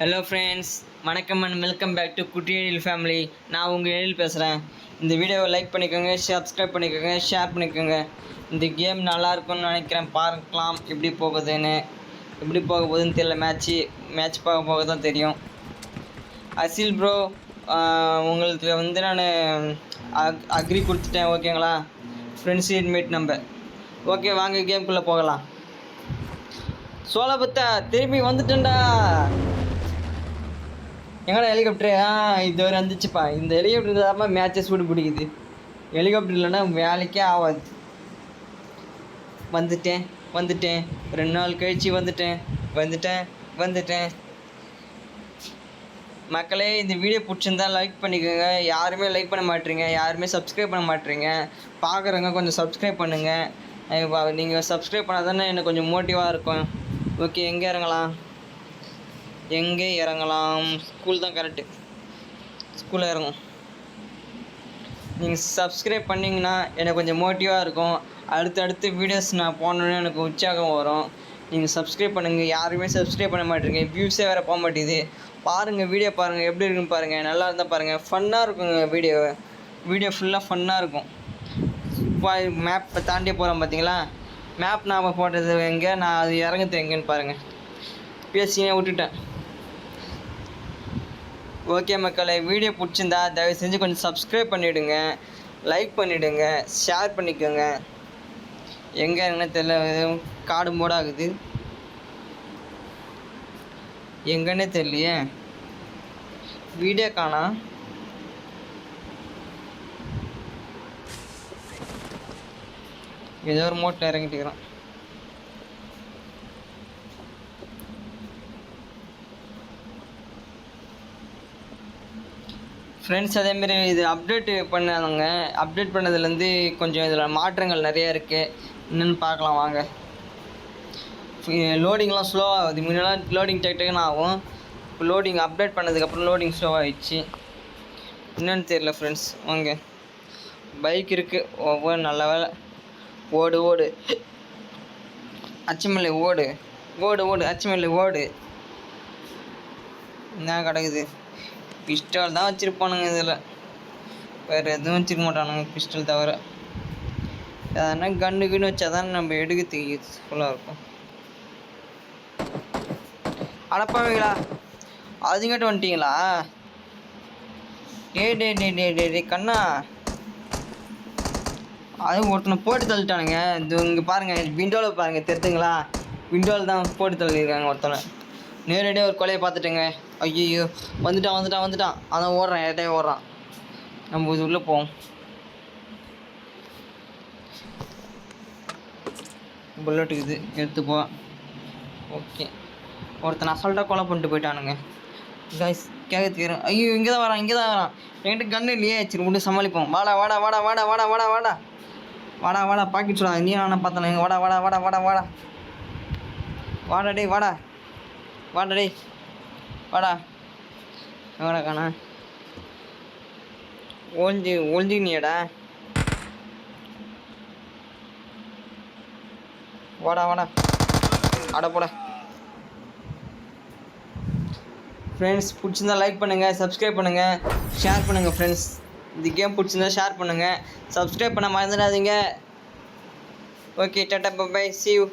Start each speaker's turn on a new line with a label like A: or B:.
A: Hello friends, வணக்கம் and welcome back to குட்டி எழில் family. நான் உங்கள் எழில் பேசுகிறேன். இந்த வீடியோவை லைக் பண்ணிக்கோங்க, சப்ஸ்கிரைப் பண்ணிக்கோங்க, ஷேர் பண்ணிக்கோங்க. இந்த கேம் நல்லாயிருக்கும்னு நினைக்கிறேன். பார்க்கலாம் எப்படி போக போகுதுன்னு தெரியல. மேட்ச் போக தான் தெரியும். அசில் ப்ரோ, உங்களுக்கு வந்து நான் அக்ரி கொடுத்துட்டேன், ஓகேங்களா? Friends invite number. ஓகே, வாங்க கேம்குள்ளே போகலாம். சோழபத்தா திரும்பி வந்துட்டேன்டா. எங்கடா ஹெலிகாப்டரு? இது வரை வந்துச்சுப்பா. இந்த ஹெலிகாப்டர் தான் மேட்சை சூடு பிடிக்குது. ஹெலிகாப்டர் இல்லைன்னா வேலைக்கே ஆகாது. வந்துட்டேன் 2 நாள் கழிச்சு வந்துட்டேன். மக்களே, இந்த வீடியோ பிடிச்சிருந்தா லைக் பண்ணிக்கோங்க. யாருமே லைக் பண்ண மாட்டேறீங்க, யாருமே சப்ஸ்கிரைப் பண்ண மாட்டேறீங்க. பார்க்குறவங்க கொஞ்சம் சப்ஸ்கிரைப் பண்ணுங்கள். நீங்கள் சப்ஸ்கிரைப் பண்ணால் தானே எனக்கு கொஞ்சம் மோட்டிவாக இருக்கும். ஓகே, எங்கே இறங்கலாம்? ஸ்கூல் தான் கரெக்டு. ஸ்கூலில் இறங்கும். நீங்கள் சப்ஸ்கிரைப் பண்ணிங்கன்னா எனக்கு கொஞ்சம் மோட்டிவாக இருக்கும். அடுத்தடுத்து வீடியோஸ் நான் போனோன்னே எனக்கு உற்சாகம் வரும். நீங்கள் சப்ஸ்கிரைப் பண்ணுங்கள். யாருமே சப்ஸ்கிரைப் பண்ண மாட்டேங்க. வியூஸே வேறு போக மாட்டேங்குது. பாருங்கள், வீடியோ பாருங்கள், எப்படி இருக்குன்னு பாருங்கள். நல்லா இருந்தால் பாருங்கள். ஃபன்னாக இருக்குங்க வீடியோ ஃபுல்லாக ஃபன்னாக இருக்கும். இப்போ மேப்பை தாண்டி போகிறோம் பார்த்தீங்களா? மேப் நாம் போட்டது எங்கே, நான் அது இறங்குது எங்கேன்னு பாருங்கள். பேசினே விட்டுட்டேன். ஓகே மக்களே, வீடியோ பிடிச்சிருந்தா தயவு செஞ்சு கொஞ்சம் சப்ஸ்கிரைப் பண்ணிவிடுங்க, லைக் பண்ணிவிடுங்க, ஷேர் பண்ணிக்கோங்க. எங்கே என்ன தெரியல, காடு மோடாகுது. எங்கன்னே தெரியலையே, வீடியோ காணா. ஏதோ ஒரு மோட்டில் இறங்கிட்டுக்கிறோம். ஃப்ரெண்ட்ஸ், அதேமாரி இது அப்டேட் பண்ணாங்க. அப்டேட் பண்ணதுலேருந்து கொஞ்சம் இதில் மாற்றங்கள் நிறையா இருக்குது. என்னென்னு பார்க்கலாம் வாங்க. லோடிங்லாம் ஸ்லோவாகுது. முன்னெல்லாம் லோடிங் டக்குன்னு ஆகும். இப்போ லோடிங் அப்டேட் பண்ணதுக்கப்புறம் லோடிங் ஸ்லோவாகிடுச்சு. என்னென்னு தெரியல ஃப்ரெண்ட்ஸ். வாங்க, பைக் இருக்குது. ஒவ்வொரு நல்ல வேலை. ஓடு அச்சுமல்லை ஓடு அச்சுமல்லை ஓடு. என்ன கிடக்குது? பிஸ்டல் தான் வச்சுருப்பானுங்க. இதில் வேறு எதுவும் வச்சுருக்க மாட்டானுங்க, பிஸ்டல் தவிர. எதனா கன்று வச்சா தான் நம்ம எடுக்கிறதுக்கு யூஸ்ஃபுல்லாக இருக்கும். அடப்பாவீங்களா, அதுங்கிட்ட வந்துட்டீங்களா? டே கண்ணா, அது ஒருத்தனை போட்டு தள்ளிட்டானுங்க. இது இங்கே பாருங்கள், விண்டோவில் பாருங்கள், தெரிஞ்சுங்களா? விண்டோவில் தான் போட்டு தள்ளியிருக்காங்க ஒருத்தனை. நேரடியாக ஒரு கொலையை பார்த்துட்டேங்க. ஐயோ, வந்துட்டான். அதான் ஓடுறான், ஏட்டையே ஓடுறான். நம்ம இது உள்ளே போவோம். புல்லட்டுக்கு இது எடுத்துப்போம். ஓகே, ஒருத்தன் அசால்ட்டாக கொலை பண்ணிட்டு போயிட்டானுங்க. கைஸ் கேட்குறேன். ஐயோ, இங்கே தான் வரான். என்கிட்ட கன்று இல்லையே. சரி, மட்டும் சமாளிப்போம். வாடா பாக்கெட் சொல்லா. நீ நான் பார்த்தேன். வாடா எங்கடா காணா? ஒழிஞ்சினியடா. வாடா அட போட. ஃப்ரெண்ட்ஸ், பிடிச்சிருந்தா லைக் பண்ணுங்கள், சப்ஸ்கிரைப் பண்ணுங்கள், ஷேர் பண்ணுங்கள். ஃப்ரெண்ட்ஸ், இந்த கேம் பிடிச்சிருந்தா ஷேர் பண்ணுங்கள், சப்ஸ்கிரைப் பண்ண மறந்துடாதீங்க. Okay, tata, bye, see you.